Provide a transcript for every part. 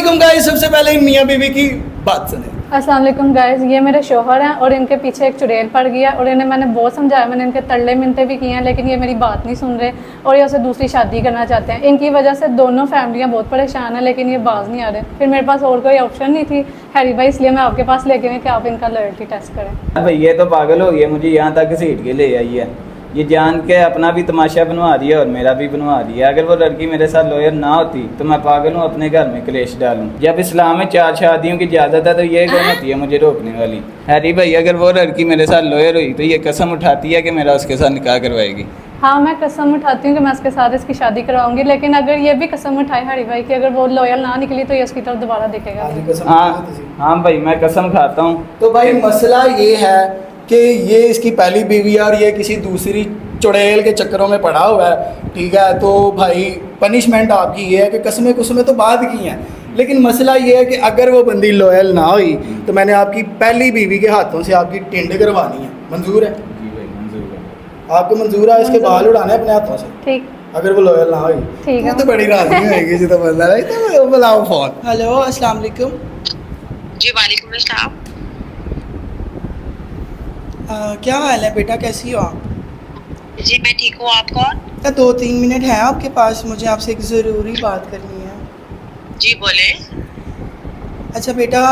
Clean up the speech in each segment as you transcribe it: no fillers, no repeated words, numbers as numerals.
वालेकुम गाइस, सबसे पहले इन मियाँ बीवी की बात सुने। अस्सलाम वालेकुम गाइस, ये मेरे शोहर हैं और इनके पीछे एक चुड़ैल पड़ गया और इन्हें मैंने बहुत समझाया, मैंने इनके तरले मिनते भी किए हैं लेकिन ये मेरी बात नहीं सुन रहे और ये उससे दूसरी शादी करना चाहते हैं। इनकी वजह से दोनों फैमिलियां बहुत परेशान हैं लेकिन ये बाज नहीं आ रहे। फिर मेरे पास और कोई ऑप्शन नहीं थी हैरी भाई, इसलिए मैं आपके पास लेके गई कि आप इनका लॉयल्टी टेस्ट करें। भाई ये तो पागल हो गई है, मुझे यहाँ तक घसीट के ले आई है। ये जान के अपना भी तमाशा बनवा रही है और मेरा भी बनवा रही है। अगर वो लड़की मेरे साथ लॉयर ना होती तो मैं पागल हूँ अपने घर में क्लेश डालूं। जब इस्लाम में 4 शादियों की इजाज़त है तो ये कौन होती है मुझे रोकने वाली। हैरी भाई अगर वो लड़की मेरे साथ लॉयर हुई तो ये कसम उठाती है कि मेरा उसके साथ निकाह करवाएगी। हाँ, मैं कसम उठाती हूँ कि मैं उसके साथ इसकी शादी करवाऊंगी, लेकिन अगर ये भी कसम उठाए हैरी भाई कि अगर वो लॉयल ना निकली तो ये उसकी तरफ दोबारा देखेगा। हाँ भाई मैं कसम खाता हूँ। तो भाई मसला ये है कि ये इसकी पहली बीवी है और ये किसी दूसरी चुड़ैल के चक्करों में पड़ा हुआ है, ठीक है। तो भाई पनिशमेंट आपकी ये है कि कसमें कुसमें तो बाद की हैं, लेकिन मसला ये है कि अगर वो बंदी लॉयल ना हुई तो मैंने आपकी पहली बीवी के हाथों से आपकी टिंड करवानी है। मंजूर है? जी भाई मंजूर है। आपको मंजूर है? इसके बाल उड़ाने अपने हाथों से, ठीक अगर वो लॉयल ना हुई। ठीक है। तो बड़ी राजी होगी जी। तो बंदा नहीं तो बुलाओ फोन। हेलो अस्सलाम वालेकुम। जी वालेकुम अस्सलाम। क्या हाल है बेटा, कैसी हो आप? जी मैं ठीक हूँ, आप कौन? 2-3 मिनट हैं आपके पास? मुझे आपसे एक ज़रूरी बात करनी है। जी बोले। अच्छा बेटा,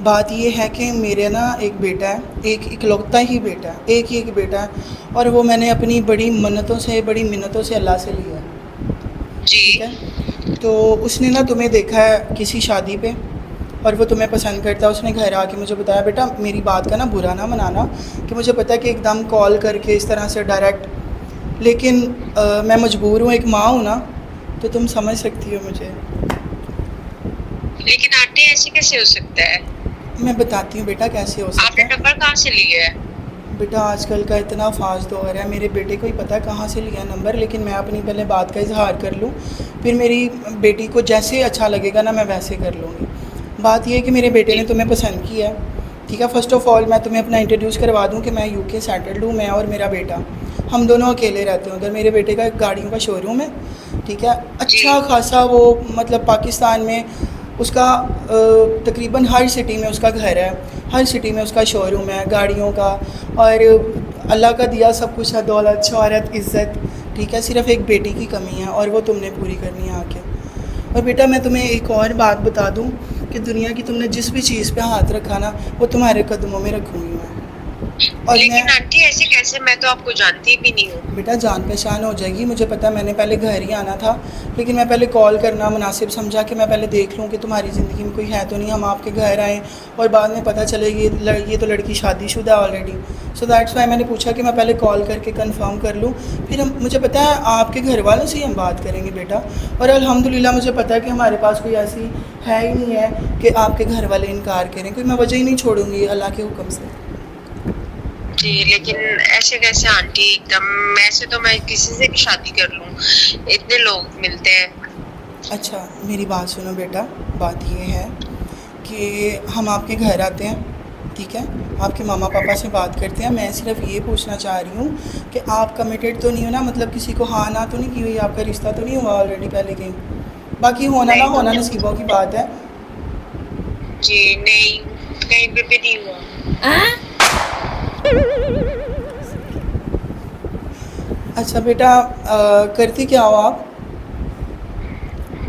बात ये है कि मेरे ना एक बेटा है, एक इकलौता ही बेटा है, एक ही एक बेटा है और वो मैंने अपनी बड़ी मन्नतों से बड़ी मिन्नतों से अल्लाह से लिया है, जी ठीक है। तो उसने ना तुम्हें देखा है किसी शादी पे और वो तुम्हें पसंद करता है। उसने घर आके मुझे बताया, बेटा मेरी बात का ना बुरा ना मनाना कि मुझे पता है कि एकदम कॉल करके इस तरह से डायरेक्ट, लेकिन मैं मजबूर हूँ, एक माँ हूँ ना, तो तुम समझ सकती हो मुझे। लेकिन आंटी ऐसे कैसे हो सकता है? मैं बताती हूँ बेटा कैसे हो सकता आपने है। नंबर कहाँ से लिया है? बेटा आजकल का इतना फास्ट दौर है, मेरे बेटे को ही पता है कहाँ से लिया नंबर, लेकिन मैं अपनी पहले बात का इजहार कर लूँ, फिर मेरी बेटी को जैसे अच्छा लगेगा ना मैं वैसे कर लूँगी। बात यह है कि मेरे बेटे ने तुम्हें पसंद किया है, ठीक है। फ़र्स्ट ऑफ़ ऑल मैं तुम्हें अपना इंट्रोड्यूस करवा दूँ कि मैं यूके सेटल्ड हूँ, मैं और मेरा बेटा, हम दोनों अकेले रहते हैं उधर। मेरे बेटे का एक गाड़ियों का शोरूम है, ठीक है। अच्छा खासा वो मतलब पाकिस्तान में उसका तकरीबन हर सिटी में उसका घर है, हर सिटी में उसका शोरूम है गाड़ियों का, और अल्लाह का दिया सब कुछ है, दौलत, शोहरत, इज़्ज़त, ठीक है। सिर्फ़ एक बेटी की कमी है और वो तुमने पूरी करनी है आके। और बेटा मैं तुम्हें एक और बात बता दूं कि दुनिया की तुमने जिस भी चीज़ पे हाथ रखा ना वो तुम्हारे कदमों में रखूँगी मैं। और लेकिन मैं आंटी ऐसे कैसे, मैं तो आपको जानती भी नहीं हूँ। बेटा जान पहचान हो जाएगी, मुझे पता है। मैंने पहले घर ही आना था, लेकिन मैं पहले कॉल करना मुनासिब समझा कि मैं पहले देख लूँ कि तुम्हारी ज़िंदगी में कोई है तो नहीं, हम आपके घर आएँ और बाद में पता चले ये तो लड़की शादीशुदा ऑलरेडी। सो दैट्स वाई मैंने पूछा कि मैं पहले कॉल करके कंफर्म कर लूँ, फिर हम, मुझे पता है आपके घर वालों से ही हम बात करेंगे बेटा। और अल्हम्दुलिल्लाह मुझे पता है कि हमारे पास कोई ऐसी है ही नहीं है कि आपके घर वाले इनकार करें, कोई मैं वजह ही नहीं छोड़ूंगी अल्लाह के हुक्म से। जी लेकिन ऐसे कैसे आंटी, एकदम ऐसे तो मैं किसी से भी शादी कर लूँ, इतने लोग मिलते हैं। अच्छा मेरी बात सुनो बेटा, बात ये है कि हम आपके घर आते हैं, ठीक है, आपके मामा पापा से बात करते हैं। मैं सिर्फ ये पूछना चाह रही हूँ कि आप कमिटेड तो नहीं हो ना, मतलब किसी को हाँ ना तो नहीं की हुई, आपका रिश्ता तो नहीं हुआ ऑलरेडी पहले कहीं? बाकी होना ना होना नसीबों की बात है। जी नहीं, कहीं पे भी नहीं हुआ। अच्छा बेटा करती क्या हो आप?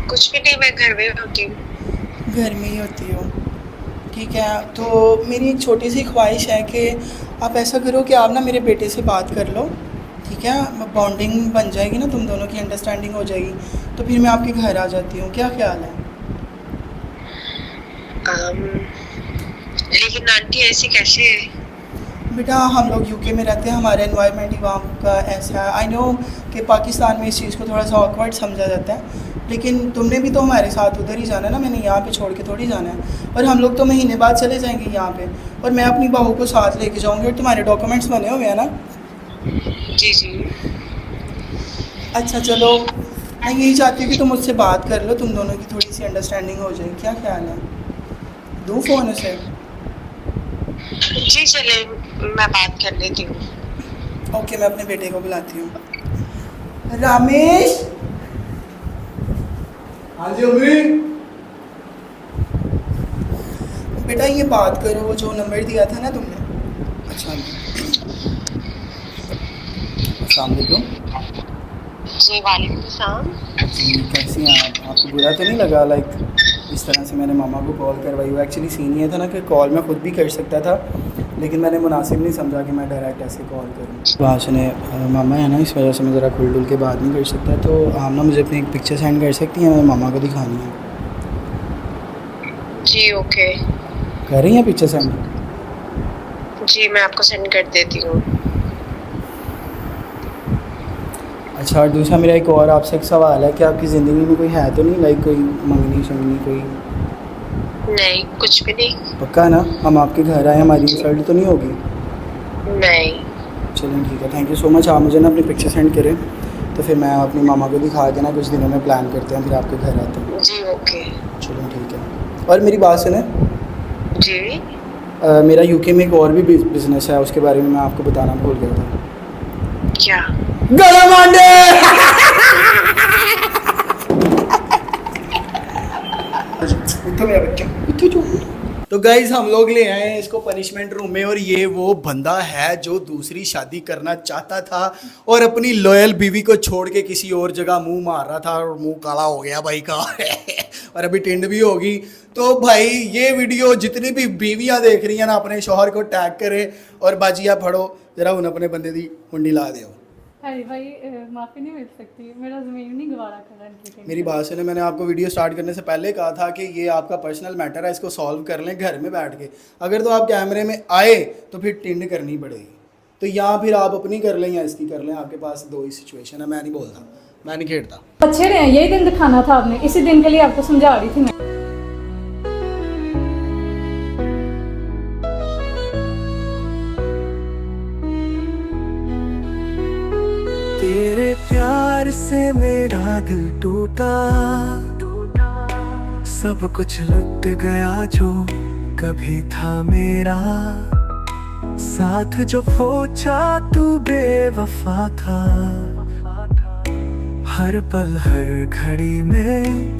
कुछ भी नहीं, मैं घर में होती हूँ। घर में ही होती हो, ठीक है। तो मेरी एक छोटी सी ख्वाहिश है कि आप ऐसा करो कि आप ना मेरे बेटे से बात कर लो, ठीक है। बॉन्डिंग बन जाएगी ना, तुम दोनों की अंडरस्टैंडिंग हो जाएगी, तो फिर मैं आपके घर आ जाती हूँ। क्या ख्याल है? लेकिन आंटी ऐसे कैसे? बेटा हम लोग यूके में रहते हैं, हमारा एनवायरनमेंट ही वहाँ का ऐसा है। आई नो कि पाकिस्तान में इस चीज़ को थोड़ा सा ऑकवर्ड समझा जाता है, लेकिन तुमने भी तो हमारे साथ उधर ही जाना है ना, मैंने यहाँ पे छोड़ के थोड़ी जाना है। और हम लोग तो महीने बाद चले जाएंगे यहाँ पे, और मैं अपनी बहू को साथ लेके जाऊँगी, और तुम्हारे डॉक्यूमेंट्स बने हुए हैं ना? जी जी। अच्छा चलो, मैं यही चाहती हूँ कि तुम मुझसे बात कर लो, तुम दोनों की थोड़ी सी अंडरस्टैंडिंग हो जाए। क्या ख्याल है? दूँ फ़ोन उसे? जी चले, मैं बात कर लेती हूँ। ओके मैं अपने बेटे को बुलाती हूँ। रमेश। हाँ जी अम्मी। बेटा ये बात करो, वो जो नंबर दिया था ना तुमने। अच्छा अस्सलाम वालेकुम। जी वालेकुम सलाम। जी कैसी हैं आप? आपको बुरा तो नहीं लगा लाइक इस तरह से मैंने मामा को कॉल करवाई? वो एक्चुअली सीन ये था ना कि कॉल मैं ख़ुद भी कर सकता था, लेकिन मैंने मुनासिब नहीं समझा कि मैं डायरेक्ट ऐसे कॉल करूँ। वहाँ सुने मामा है ना, इस वजह से मैं ज़रा खुल डुल के बात नहीं कर सकता, तो आप ना मुझे अपनी एक पिक्चर सेंड कर सकती हैं? मैं मामा को दिखानी है। जी ओके। कर रही हैं पिक्चर सेंड? जी मैं आपको सेंड कर देती हूँ। अच्छा, और दूसरा मेरा एक और आपसे एक सवाल है कि आपकी ज़िंदगी में कोई है तो नहीं, लाइक कोई मंगनी शंगनी कोई? नहीं कुछ भी नहीं। पक्का ना? हम आपके घर आए, हमारी इंसल्ट तो नहीं होगी? नहीं। चलें ठीक है, थैंक यू सो मच। आप मुझे ना अपनी पिक्चर सेंड करें, तो फिर मैं अपनी मामा को दिखा के ना कुछ दिनों में प्लान करते हैं, फिर आपके घर आते हैं। जी ओके। चलो ठीक है। और मेरी बात सुने, जी मेरा यूके में एक और भी बिजनेस है, उसके बारे में मैं आपको बताना भूल गया था। क्या? गला मांडे। इतना मेरा बच्चा इतनी जो। तो गाइज हम लोग ले आए हैं इसको पनिशमेंट रूम में, और ये वो बंदा है जो दूसरी शादी करना चाहता था और अपनी लॉयल बीवी को छोड़ के किसी और जगह मुंह मार रहा था, और मुंह काला हो गया भाई का और अभी टिंड भी होगी। तो भाई ये वीडियो जितनी भी बीवियां देख रही हैं ना, अपने शौहर को टैग करे और बाजिया फड़ो, जरा उन अपने बंदे दी कुंडी ला दो। अरे भाई माफ़ी नहीं मिल सकती, मेरा ज़मीन नहीं गवारा करा इनके। मेरी बात सुने, मैंने आपको वीडियो स्टार्ट करने से पहले कहा था कि ये आपका पर्सनल मैटर है, इसको सॉल्व कर लें घर में बैठ के। अगर तो आप कैमरे में आए तो फिर टिंड करनी पड़ेगी, तो या फिर आप अपनी कर लें या इसकी कर लें। आपके पास दो ही सिचुएशन है, मैं नहीं बोलता, मैं नहीं खेड़ता। अच्छे रहे, यही दिन दिखाना था आपने, इसी दिन के लिए आपको समझा रही थी मैं। तेरे प्यार से मेरा दिल टूटा, सब कुछ लुट गया जो कभी था मेरा, साथ जो सोचा तू बेवफा था, हर पल हर घड़ी में